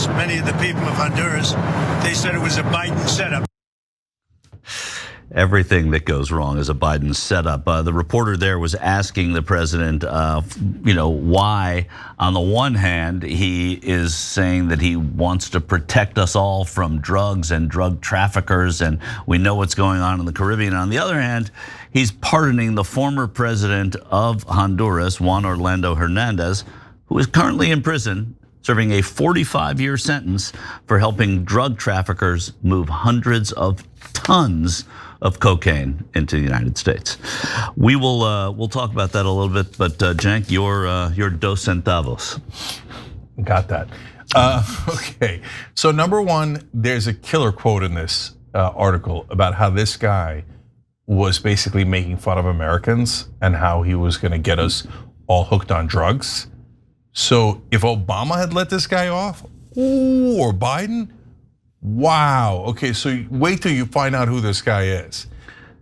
asked many of the people of Honduras, they said it was a Biden setup. Everything that goes wrong is a Biden setup. The reporter there was asking the president, why, on the one hand, he is saying that he wants to protect us all from drugs and drug traffickers, and we know what's going on in the Caribbean. On the other hand, he's pardoning the former president of Honduras, Juan Orlando Hernandez, who is currently in prison, serving a 45-year sentence for helping drug traffickers move hundreds of tons of cocaine into the United States. We'll talk about that a little bit, but Cenk, your dos centavos. Got that. Okay, so number one, there's a killer quote in this article about how this guy was basically making fun of Americans and how he was gonna get us all hooked on drugs. So if Obama had let this guy off, or Biden, wow, okay, so wait till you find out who this guy is.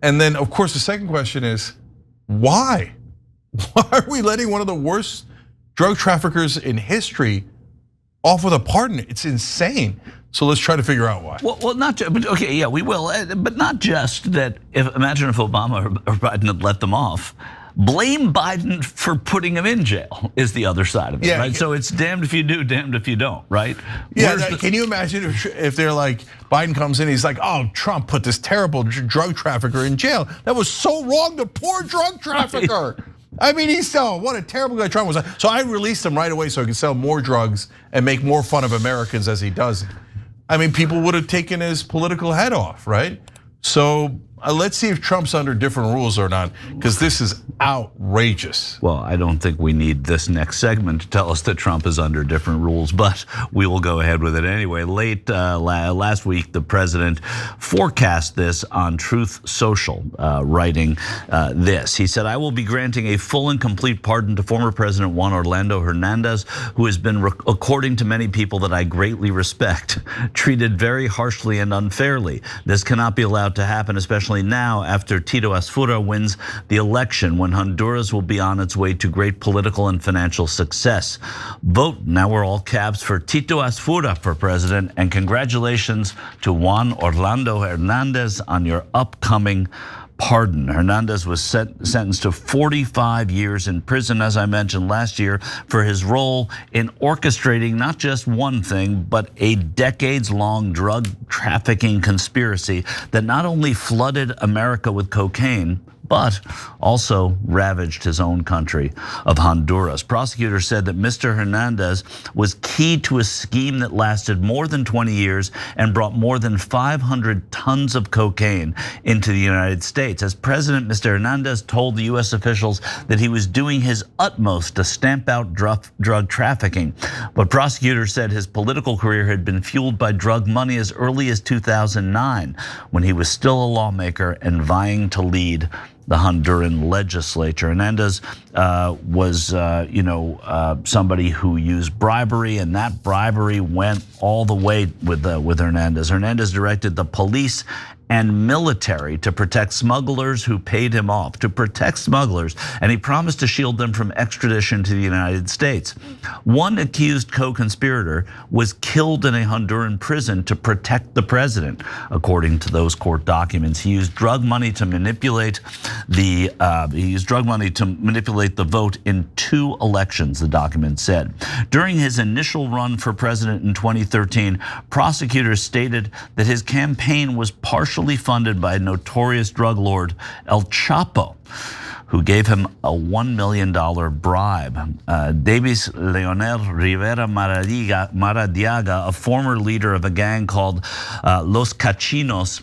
And then, of course, the second question is, why? Why are we letting one of the worst drug traffickers in history off with a pardon? It's insane. So let's try to figure out why. Well, not just, but okay, yeah, we will, but not just that. Imagine if Obama or Biden had let them off. Blame Biden for putting him in jail is the other side of it, right? So it's damned if you do, damned if you don't, right? Yeah, can you imagine if they're like, Biden comes in, he's like, oh, Trump put this terrible drug trafficker in jail. That was so wrong, the poor drug trafficker. I mean, he's so, what a terrible guy Trump was. So I released him right away so he could sell more drugs and make more fun of Americans as he does it. I mean, people would have taken his political head off, right? So let's see if Trump's under different rules or not, because this is outrageous. Well, I don't think we need this next segment to tell us that Trump is under different rules, but we will go ahead with it anyway. Late last week, the president forecast this on Truth Social, writing this. He said, I will be granting a full and complete pardon to former President Juan Orlando Hernandez, who has been, according to many people that I greatly respect, treated very harshly and unfairly. This cannot be allowed to happen, especially now after Tito Asfura wins the election, when Honduras will be on its way to great political and financial success. Vote, now we're all caps, for Tito Asfura for president, and congratulations to Juan Orlando Hernandez on your upcoming pardon. Hernandez was sentenced to 45 years in prison, as I mentioned last year, for his role in orchestrating not just one thing, but a decades-long drug trafficking conspiracy that not only flooded America with cocaine, but also ravaged his own country of Honduras. Prosecutors said that Mr. Hernandez was key to a scheme that lasted more than 20 years and brought more than 500 tons of cocaine into the United States. As president, Mr. Hernandez told the US officials that he was doing his utmost to stamp out drug trafficking. But prosecutors said his political career had been fueled by drug money as early as 2009, when he was still a lawmaker and vying to lead the Honduran legislature. Hernandez was, somebody who used bribery, and that bribery went all the way with Hernandez. Hernandez directed the police and military to protect smugglers who paid him off, to protect smugglers, and he promised to shield them from extradition to the United States. One accused co-conspirator was killed in a Honduran prison to protect the president, according to those court documents. He used drug money to manipulate the vote in 2 elections, the document said. During his initial run for president in 2013, prosecutors stated that his campaign was partially funded by notorious drug lord El Chapo, who gave him a $1 million bribe. Davis Leonel Rivera Maradiaga, a former leader of a gang called Los Cachiros,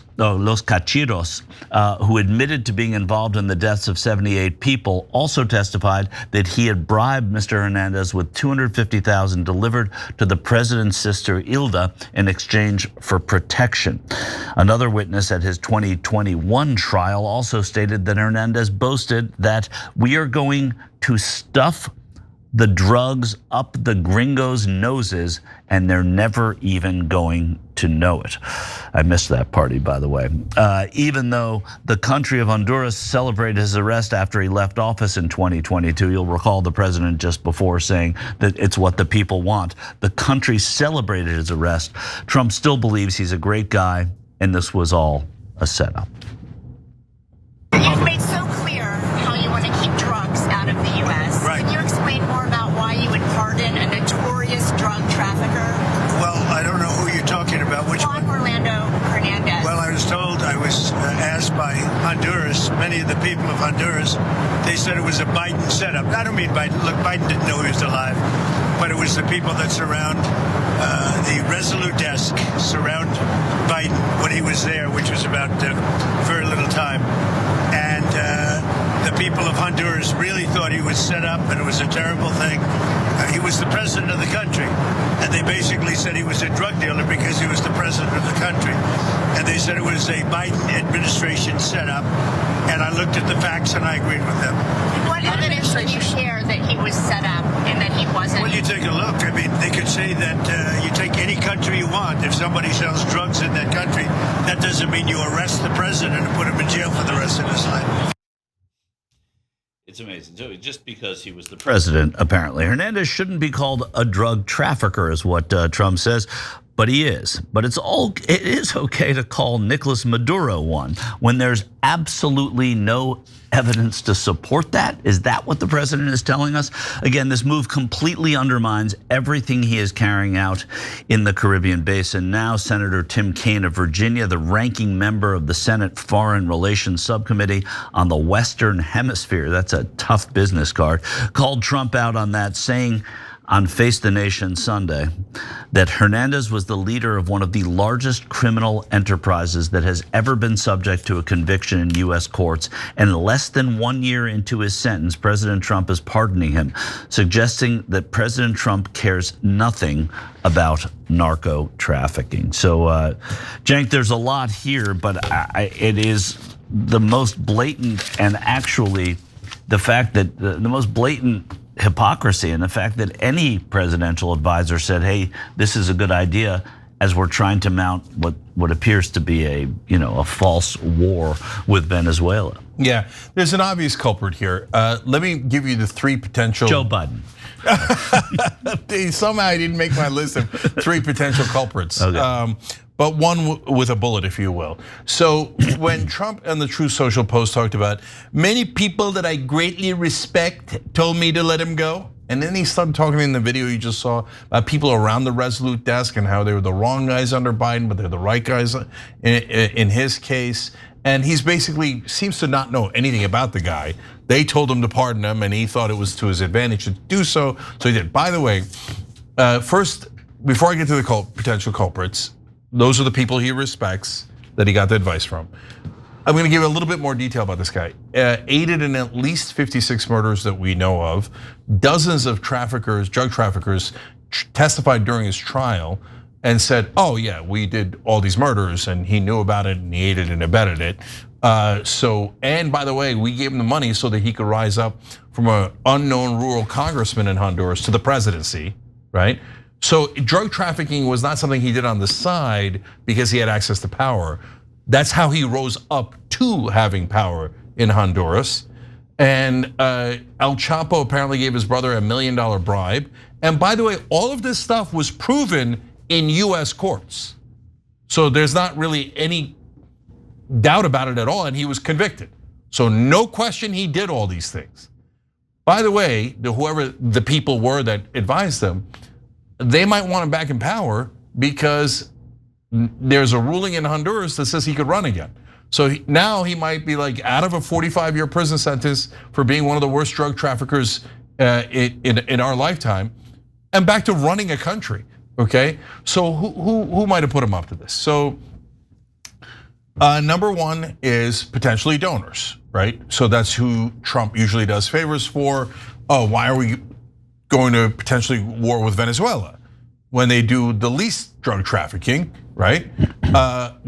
who admitted to being involved in the deaths of 78 people, also testified that he had bribed Mr. Hernandez with $250,000 delivered to the president's sister Hilda in exchange for protection. Another witness at his 2021 trial also stated that Hernandez boasted that we are going to stuff the drugs up the gringos' noses, and they're never even going to know it. I missed that party, by the way. Even though the country of Honduras celebrated his arrest after he left office in 2022, you'll recall the president just before saying that it's what the people want. The country celebrated his arrest. Trump still believes he's a great guy, and this was all a setup. You've made so clear how you want to keep drugs out of the U.S. Right. Can you explain more about why you would pardon a notorious drug trafficker? Well, I don't know who you're talking about. Which Juan one? Hernandez. Well, I was asked by Honduras, many of the people of Honduras, they said it was a Biden setup. I don't mean Biden. Look, Biden didn't know he was alive, but it was the people that surround the Resolute desk, surround Biden when he was there, which was about very little time. And the people of Honduras really thought he was set up and it was a terrible thing. He was the president of the country. And they basically said he was a drug dealer because he was the president of the country. And they said it was a Biden administration setup. And I looked at the facts and I agreed with them. What evidence did you share that he was set up and that he wasn't? Well, you take a look. I mean, they could say that you take any country you want. If somebody sells drugs in that country, that doesn't mean you arrest the president and put him in jail for the rest of his life. It's amazing. So just because he was the president, apparently, Hernandez shouldn't be called a drug trafficker, is what Trump says. But he is. But it is okay to call Nicolas Maduro one when there's absolutely no evidence to support that. Is that what the president is telling us? Again, this move completely undermines everything he is carrying out in the Caribbean basin. Now, Senator Tim Kaine of Virginia, the ranking member of the Senate Foreign Relations Subcommittee on the Western Hemisphere, that's a tough business card, called Trump out on that, saying on Face the Nation Sunday that Hernandez was the leader of one of the largest criminal enterprises that has ever been subject to a conviction in U.S. courts. And less than 1 year into his sentence, President Trump is pardoning him, suggesting that President Trump cares nothing about narco trafficking. So, Cenk, there's a lot here, but it is the most blatant, and actually the fact that the most blatant hypocrisy, and the fact that any presidential advisor said, hey, this is a good idea, as we're trying to mount what appears to be a false war with Venezuela. Yeah, there's an obvious culprit here. Let me give you the three potential. Joe Biden. Somehow I didn't make my list of three potential culprits. Okay. But one with a bullet, if you will. So when Trump and the Truth Social Post talked about many people that I greatly respect told me to let him go. And then he started talking in the video you just saw about people around the Resolute desk and how they were the wrong guys under Biden, but they're the right guys in his case. And he's basically seems to not know anything about the guy. They told him to pardon him and he thought it was to his advantage to do so. So he did. By the way, first, before I get to the potential culprits, those are the people he respects that he got the advice from. I'm gonna give a little bit more detail about this guy. Aided in at least 56 murders that we know of. Dozens of traffickers, drug traffickers, testified during his trial and said, oh yeah, we did all these murders and he knew about it and he aided and abetted it. And by the way, we gave him the money so that he could rise up from an unknown rural congressman in Honduras to the presidency, right? So drug trafficking was not something he did on the side because he had access to power. That's how he rose up to having power in Honduras. And El Chapo apparently gave his brother $1 million bribe. And by the way, all of this stuff was proven in US courts. So there's not really any doubt about it at all, and he was convicted. So no question he did all these things. By the way, whoever the people were that advised them, they might want him back in power because there's a ruling in Honduras that says he could run again. So now he might be like out of a 45-year prison sentence for being one of the worst drug traffickers in our lifetime, and back to running a country. Okay, so who might have put him up to this? So number one is potentially donors, right? So that's who Trump usually does favors for. Oh, why are we going to potentially war with Venezuela when they do the least drug trafficking, right?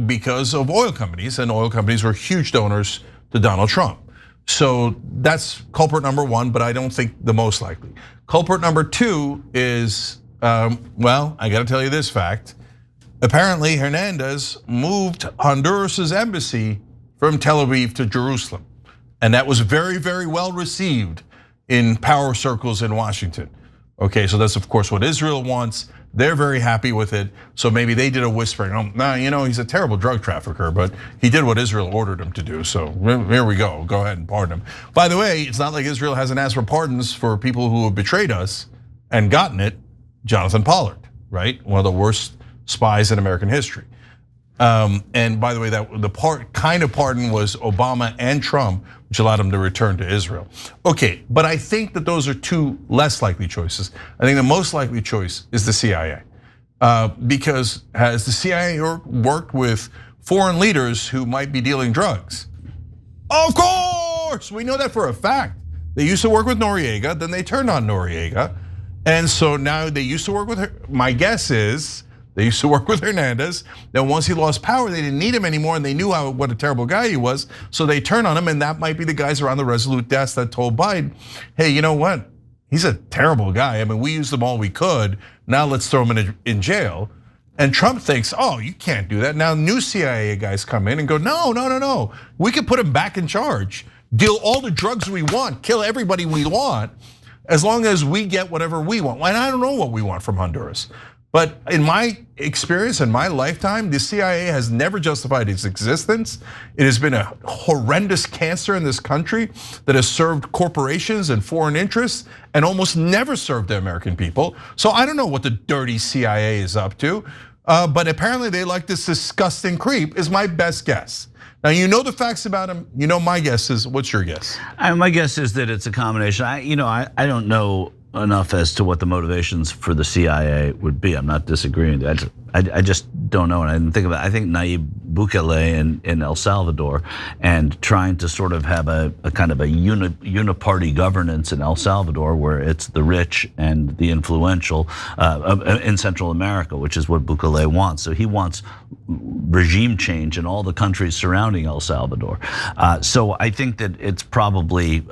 Because of oil companies, and oil companies were huge donors to Donald Trump. So that's culprit number one, but I don't think the most likely. Culprit number two is, well, I gotta tell you this fact. Apparently Hernandez moved Honduras's embassy from Tel Aviv to Jerusalem. And that was very, very well received in power circles in Washington. Okay, so that's of course what Israel wants. They're very happy with it. So maybe they did a whispering. Oh, nah, you know, he's a terrible drug trafficker, but he did what Israel ordered him to do. So here we go. Go ahead and pardon him. By the way, it's not like Israel hasn't asked for pardons for people who have betrayed us and gotten it. Jonathan Pollard, right? One of the worst spies in American history. And by the way, that the kind of pardon was Obama and Trump, which allowed him to return to Israel. Okay, but I think that those are two less likely choices. I think the most likely choice is the CIA. Because has the CIA worked with foreign leaders who might be dealing drugs? Of course, we know that for a fact. They used to work with Noriega, then they turned on Noriega. And so now they used to work with her. My guess is they used to work with Hernandez. Then once he lost power, they didn't need him anymore, and they knew what a terrible guy he was. So they turned on him, and that might be the guys around the Resolute desk that told Biden, "Hey, you know what? He's a terrible guy. I mean, we used him all we could. Now let's throw him in jail." And Trump thinks, "Oh, you can't do that." Now new CIA guys come in and go, "No. We could put him back in charge, deal all the drugs we want, kill everybody we want, as long as we get whatever we want." And I don't know what we want from Honduras. But in my experience, in my lifetime, the CIA has never justified its existence. It has been a horrendous cancer in this country that has served corporations and foreign interests and almost never served the American people. So I don't know what the dirty CIA is up to, but apparently they like this disgusting creep is my best guess. Now you know the facts about him. You know my guess is, what's your guess? My guess is that it's a combination. I don't know enough as to what the motivations for the CIA would be. I'm not disagreeing. I just don't know, and I didn't think about it. I think Nayib Bukele in El Salvador and trying to sort of have a kind of a uniparty governance in El Salvador, where it's the rich and the influential in Central America, which is what Bukele wants. So he wants regime change in all the countries surrounding El Salvador. So I think that it's probably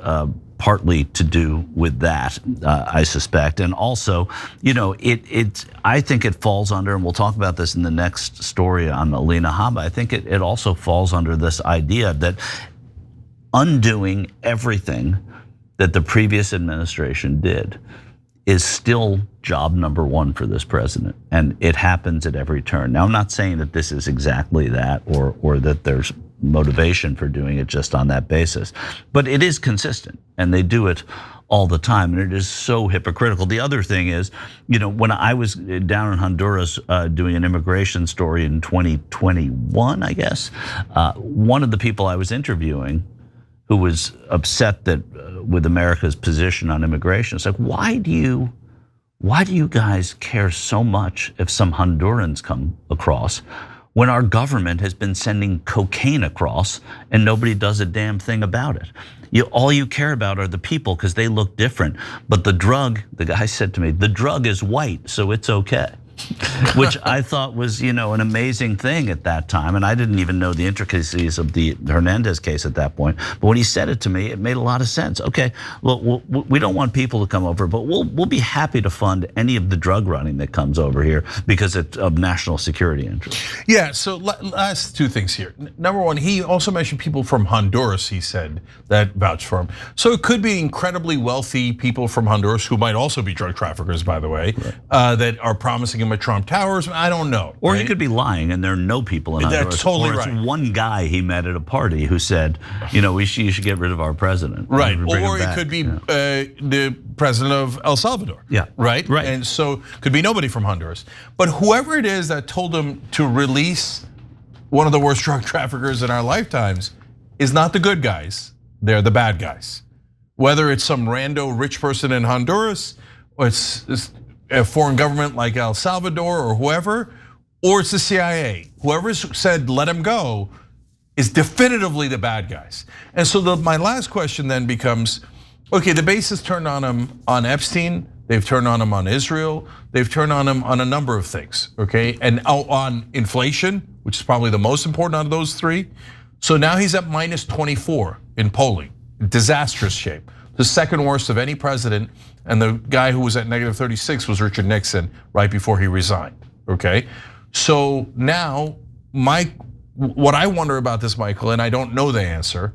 partly to do with that, I suspect, and also, I think it falls under, and we'll talk about this in the next story on Alina Habba. I think it also falls under this idea that undoing everything that the previous administration did is still job number one for this president, and it happens at every turn. Now, I'm not saying that this is exactly that, or that there's motivation for doing it just on that basis, but it is consistent, and they do it all the time, and it is so hypocritical. The other thing is, when I was down in Honduras doing an immigration story in 2021, I guess, one of the people I was interviewing who was upset that with America's position on immigration, it's like, why do you guys care so much if some Hondurans come across, when our government has been sending cocaine across and nobody does a damn thing about it? All you care about are the people because they look different. But the drug, the guy said to me, the drug is white, so it's okay. Which I thought was, an amazing thing at that time, and I didn't even know the intricacies of the Hernandez case at that point. But when he said it to me, it made a lot of sense. Okay, well, we don't want people to come over, but we'll be happy to fund any of the drug running that comes over here because it's of national security interest. Yeah. So last two things here. Number one, he also mentioned people from Honduras. He said that vouched for him. So it could be incredibly wealthy people from Honduras who might also be drug traffickers, by the way, right, that are promising him at Trump Towers. I don't know. Or right? He could be lying, and there are no people in Honduras. That's totally or it's right. One guy he met at a party who said, you should get rid of our president. Right. Or it could be the president of El Salvador. Yeah. Right. Right. And so could be nobody from Honduras. But whoever it is that told him to release one of the worst drug traffickers in our lifetimes is not the good guys. They're the bad guys. Whether it's some rando rich person in Honduras, or it's a foreign government like El Salvador or whoever, or it's the CIA. Whoever said let him go is definitively the bad guys. And so my last question then becomes, okay, the base has turned on him on Epstein, they've turned on him on Israel, they've turned on him on a number of things, okay? And on inflation, which is probably the most important out of those three. So now he's at minus 24 in polling, disastrous shape. The second worst of any president, and the guy who was at -36 was Richard Nixon right before he resigned, okay? So now, what I wonder about this, Michael, and I don't know the answer,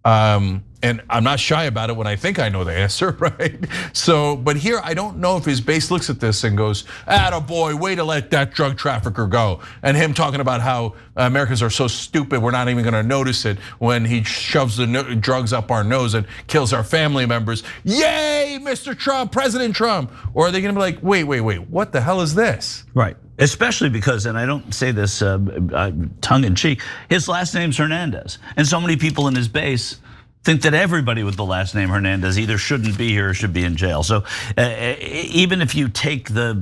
and I'm not shy about it when I think I know the answer, right? So, but here I don't know if his base looks at this and goes, "Attaboy, way to let that drug trafficker go." And him talking about how Americans are so stupid, we're not even gonna notice it when he shoves the drugs up our nose and kills our family members. Yay, Mr. Trump, President Trump. Or are they gonna be like, wait, what the hell is this? Right. Especially because, and I don't say this tongue in cheek, his last name's Hernandez. And so many people in his base think that everybody with the last name Hernandez either shouldn't be here or should be in jail. So even if you take the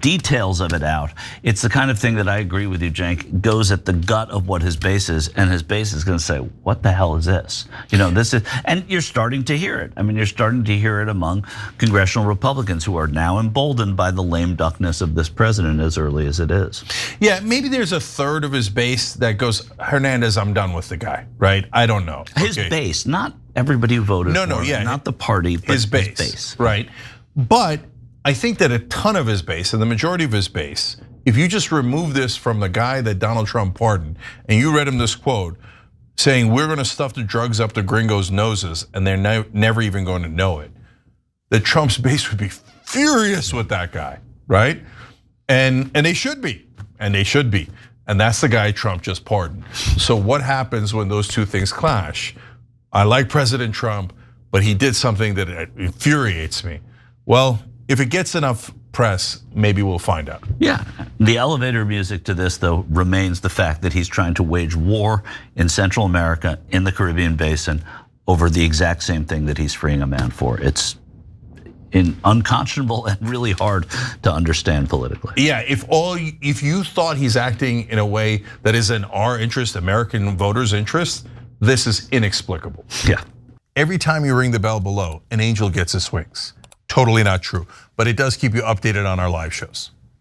details of it out, it's the kind of thing that I agree with you, Cenk, goes at the gut of what his base is, and his base is gonna say, what the hell is this? This is, and you're starting to hear it. I mean, you're starting to hear it among congressional Republicans who are now emboldened by the lame duckness of this president as early as it is. Yeah, maybe there's a third of his base that goes, Hernandez, I'm done with the guy, right? I don't know. His base, not everybody who voted for him, yeah, not the party, but his base. Right. But I think that a ton of his base, and the majority of his base, if you just remove this from the guy that Donald Trump pardoned, and you read him this quote saying, we're gonna stuff the drugs up the gringos' noses, and they're never even going to know it, that Trump's base would be furious with that guy, right? And they should be, and they should be. And that's the guy Trump just pardoned. So what happens when those two things clash? I like President Trump, but he did something that infuriates me. Well, if it gets enough press, maybe we'll find out. Yeah, the elevator music to this, though, remains the fact that he's trying to wage war in Central America, in the Caribbean basin, over the exact same thing that he's freeing a man for. It's unconscionable and really hard to understand politically. Yeah, if you thought he's acting in a way that is in our interest, American voters' interest, this is inexplicable. Yeah. Every time you ring the bell below, an angel gets his wings. Totally not true, but it does keep you updated on our live shows.